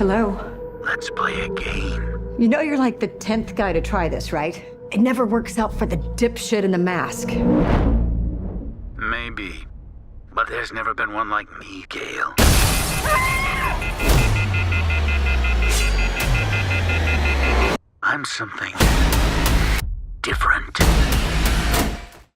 Hello? Let's play a game. You know you're like the 10th guy to try this, right? It never works out for the dipshit in the mask. Maybe. But there's never been one like me, Gale. I'm something different.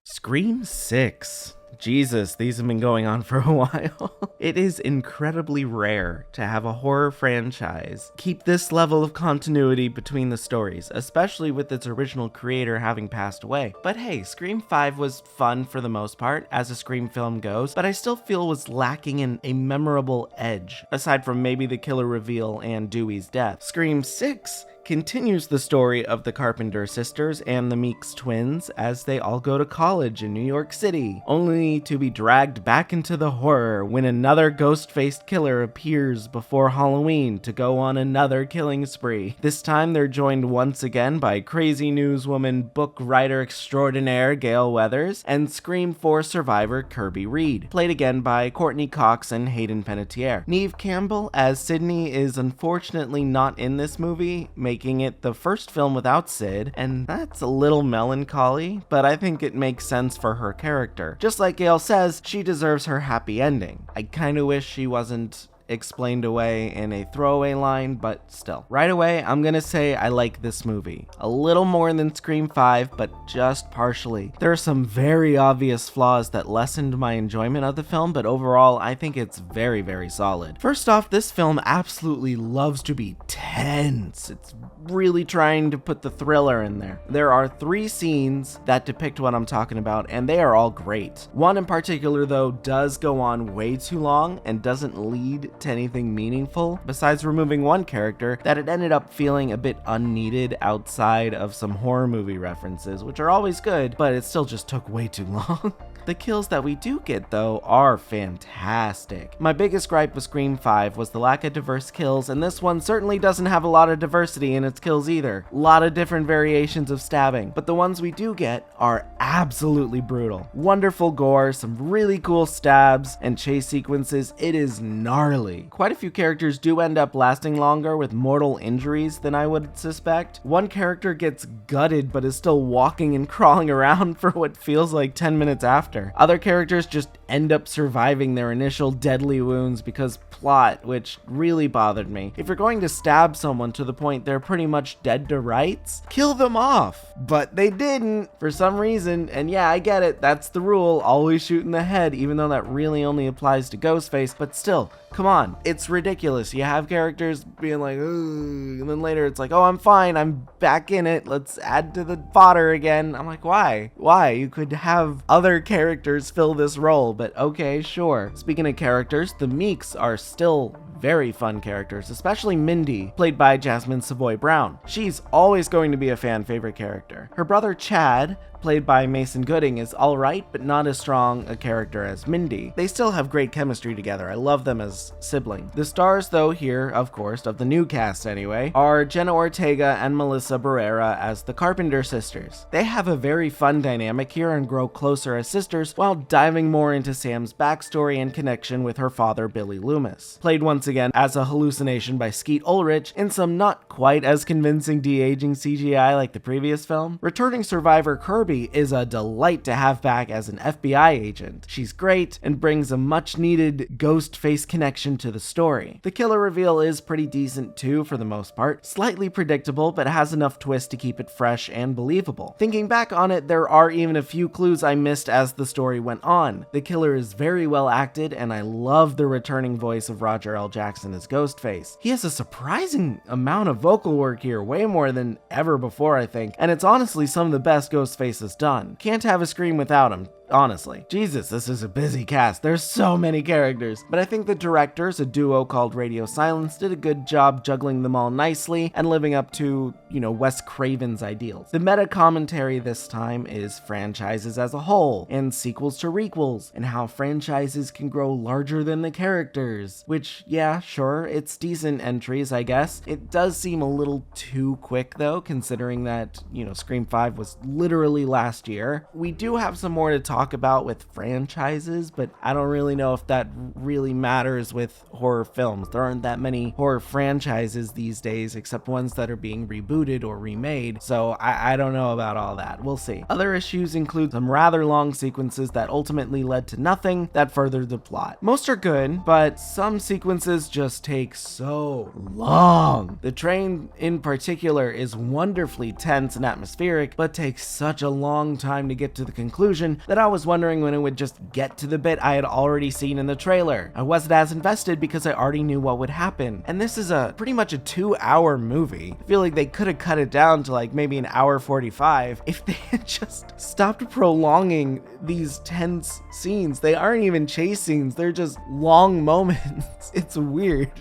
Scream 6. Jesus, these have been going on for a while. It is incredibly rare to have a horror franchise keep this level of continuity between the stories, especially with its original creator having passed away. But hey, Scream 5 was fun for the most part, as a Scream film goes, but I still feel was lacking in a memorable edge, aside from maybe the killer reveal and Dewey's death. Scream 6 continues the story of the Carpenter sisters and the Meeks twins as they all go to college in New York City, only to be dragged back into the horror when another ghost-faced killer appears before Halloween to go on another killing spree. This time they're joined once again by crazy newswoman book writer extraordinaire Gale Weathers and Scream 4 survivor Kirby Reed, played again by Courtney Cox and Hayden Panettiere. Neve Campbell as Sydney is unfortunately not in this movie, making it the first film without Sid, and that's a little melancholy, but I think it makes sense for her character. Just like Gale says, she deserves her happy ending. I kinda wish she wasn't explained away in a throwaway line, but still. Right away, I'm gonna say I like this movie. A little more than Scream 5, but just partially. There are some very obvious flaws that lessened my enjoyment of the film, but overall, I think it's very, very solid. First off, this film absolutely loves to be tense. It's really trying to put the thriller in there. There are 3 scenes that depict what I'm talking about, and they are all great. One in particular, though, does go on way too long and doesn't lead to anything meaningful, besides removing one character that it ended up feeling a bit unneeded outside of some horror movie references, which are always good, but it still just took way too long. The kills that we do get, though, are fantastic. My biggest gripe with Scream 5 was the lack of diverse kills, and this one certainly doesn't have a lot of diversity in its kills either. A lot of different variations of stabbing, but the ones we do get are absolutely brutal. Wonderful gore, some really cool stabs, and chase sequences. It is gnarly. Quite a few characters do end up lasting longer with mortal injuries than I would suspect. One character gets gutted but is still walking and crawling around for what feels like 10 minutes after. Other characters just end up surviving their initial deadly wounds because plot, which really bothered me. If you're going to stab someone to the point they're pretty much dead to rights, kill them off. But they didn't for some reason, and yeah, I get it, that's the rule, always shoot in the head, even though that really only applies to GhostFace, but still, come on, it's ridiculous. You have characters being like, ooh, and then later it's like, oh, I'm fine, I'm back in it, let's add to the fodder again. I'm like, why? Why? You could have other characters fill this role, but okay, sure. Speaking of characters, the Meeks are still very fun characters, especially Mindy, played by Jasmine Savoy Brown. She's always going to be a fan favorite character. Her brother Chad, played by Mason Gooding, is alright, but not as strong a character as Mindy. They still have great chemistry together. I love them as siblings. The stars, though, here, of course, of the new cast anyway, are Jenna Ortega and Melissa Barrera as the Carpenter sisters. They have a very fun dynamic here and grow closer as sisters while diving more into Sam's backstory and connection with her father, Billy Loomis. Played once again as a hallucination by Skeet Ulrich in some not quite as convincing de-aging CGI like the previous film. Returning survivor Kirby is a delight to have back as an FBI agent. She's great and brings a much needed ghost face connection to the story. The killer reveal is pretty decent too for the most part, slightly predictable but has enough twist to keep it fresh and believable. Thinking back on it, there are even a few clues I missed as the story went on. The killer is very well acted and I love the returning voice of Roger L. Jackson as Ghostface. He has a surprising amount of vocal work here, way more than ever before I think, and it's honestly some of the best Ghostface has done. Can't have a Scream without him. Honestly. Jesus, this is a busy cast. There's so many characters. But I think the directors, a duo called Radio Silence, did a good job juggling them all nicely and living up to, Wes Craven's ideals. The meta commentary this time is franchises as a whole, and sequels to requels, and how franchises can grow larger than the characters. Which, yeah, sure, it's decent entries, I guess. It does seem a little too quick, though, considering that, Scream 5 was literally last year. We do have some more to talk talk about with franchises, but I don't really know if that really matters with horror films. There aren't that many horror franchises these days, except ones that are being rebooted or remade, so I don't know about all that. We'll see. Other issues include some rather long sequences that ultimately led to nothing that furthered the plot. Most are good, but some sequences just take so long. The train in particular is wonderfully tense and atmospheric, but takes such a long time to get to the conclusion that I was wondering when it would just get to the bit I had already seen in the trailer. I wasn't as invested because I already knew what would happen. And this is pretty much a 2-hour movie. I feel like they could have cut it down to like maybe an hour 45 if they had just stopped prolonging these tense scenes. They aren't even chase scenes, they're just long moments. It's weird.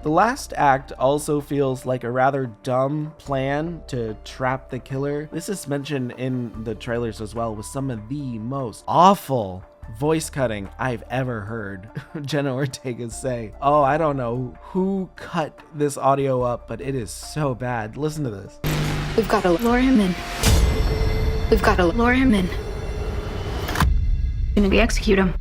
The last act also feels like a rather dumb plan to trap the killer. This is mentioned in the trailers as well, with some of the most awful voice cutting I've ever heard Jenna Ortega say. Oh, I don't know who cut this audio up, but it is so bad. Listen to this. We've got to lure him in. We've got to lure him in. And we execute him.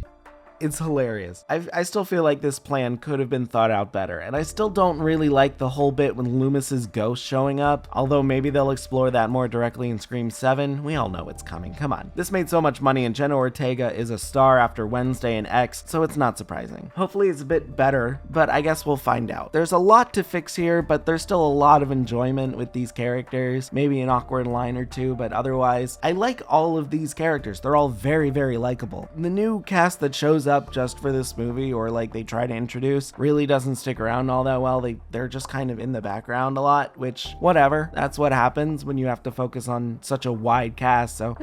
It's hilarious. I still feel like this plan could have been thought out better, and I still don't really like the whole bit with Loomis's ghost showing up, although maybe they'll explore that more directly in Scream 7. We all know it's coming, come on. This made so much money, and Jenna Ortega is a star after Wednesday and X, so it's not surprising. Hopefully it's a bit better, but I guess we'll find out. There's a lot to fix here, but there's still a lot of enjoyment with these characters, maybe an awkward line or two, but otherwise, I like all of these characters. They're all very, very likable. The new cast that shows up just for this movie, or like they try to introduce, really doesn't stick around all that well. They're just kind of in the background a lot, which whatever, that's what happens when you have to focus on such a wide cast, so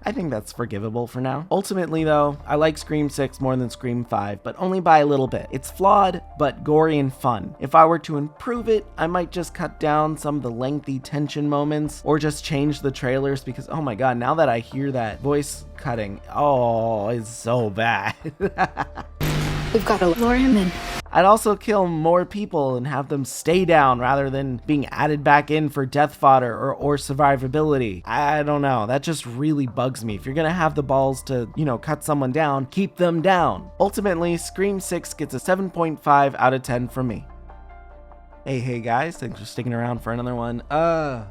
I think that's forgivable for now. Ultimately though, I like Scream 6 more than Scream 5, but only by a little bit. It's flawed, but gory and fun. If I were to improve it, I might just cut down some of the lengthy tension moments, or just change the trailers, because oh my god, now that I hear that voice cutting, oh, it's so bad. We've got to lure him in. I'd also kill more people and have them stay down rather than being added back in for death fodder or survivability. I don't know, that just really bugs me. If you're gonna have the balls to, cut someone down, keep them down. Ultimately, Scream 6 gets a 7.5 out of 10 from me. Hey guys, thanks for sticking around for another one.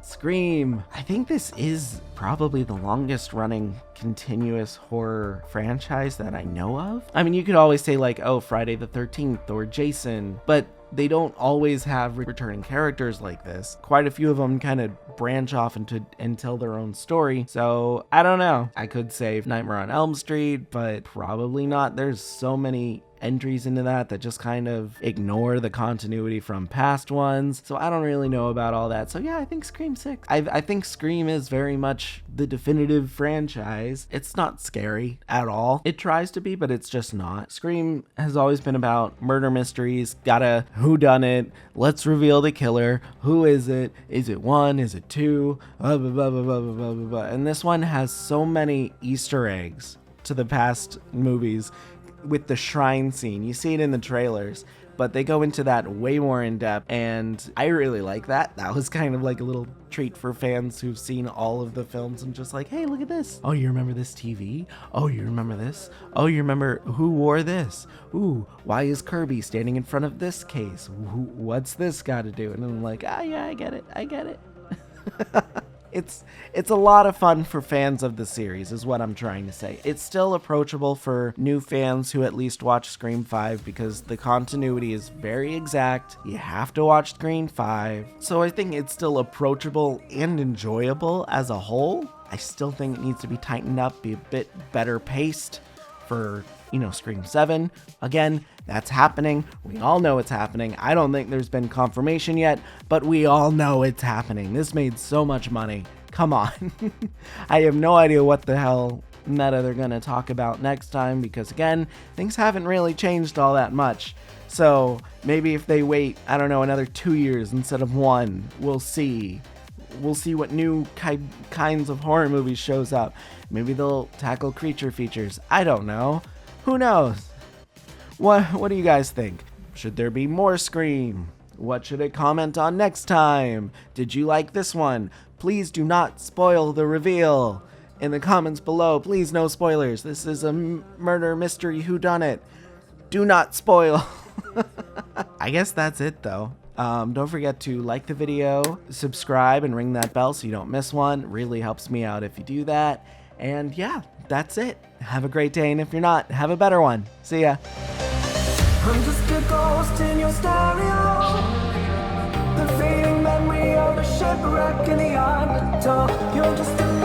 Scream. I think this is probably the longest running continuous horror franchise that I know of. I mean, you could always say like, oh, Friday the 13th or Jason, but they don't always have returning characters like this. Quite a few of them kind of branch off and tell their own story. So I don't know. I could say Nightmare on Elm Street, but probably not. There's so many entries into that just kind of ignore the continuity from past ones. So I don't really know about all that. So yeah, I think Scream 6. I think Scream is very much the definitive franchise. It's not scary at all. It tries to be, but it's just not. Scream has always been about murder mysteries. Gotta whodunit. Let's reveal the killer. Who is it? Is it one? Is it two? Blah, blah, blah, blah, blah, blah, blah, blah. And this one has so many Easter eggs to the past movies. With the shrine scene, you see it in the trailers, but they go into that way more in depth, and I really like that. That was kind of like a little treat for fans who've seen all of the films and just like, hey, look at this. Oh, you remember this TV? Oh, you remember this? Oh, you remember who wore this? Ooh, why is Kirby standing in front of this case? What's this got to do? And I'm like, yeah, I get it. It's a lot of fun for fans of the series, is what I'm trying to say. It's still approachable for new fans who at least watch Scream 5 because the continuity is very exact. You have to watch Scream 5. So I think it's still approachable and enjoyable as a whole. I still think it needs to be tightened up, be a bit better paced for, Scream 7. Again, that's happening. We all know it's happening. I don't think there's been confirmation yet, but we all know it's happening. This made so much money. Come on. I have no idea what the hell meta they're going to talk about next time because, again, things haven't really changed all that much. So maybe if they wait, I don't know, another 2 years instead of 1, we'll see. We'll see what new kinds of horror movies shows up. Maybe they'll tackle creature features. I don't know. Who knows? What do you guys think? Should there be more Scream? What should it comment on next time? Did you like this one? Please do not spoil the reveal. in the comments below. Please, no spoilers. This is a murder mystery whodunit. Do not spoil. I guess that's it, though. Don't forget to like the video, subscribe, and ring that bell so you don't miss one. Really helps me out if you do that. And yeah, that's it. Have a great day, and if you're not, have a better one. See ya. I'm just a ghost in your stereo. The fading memory of a shipwreck in the undertow. You're just a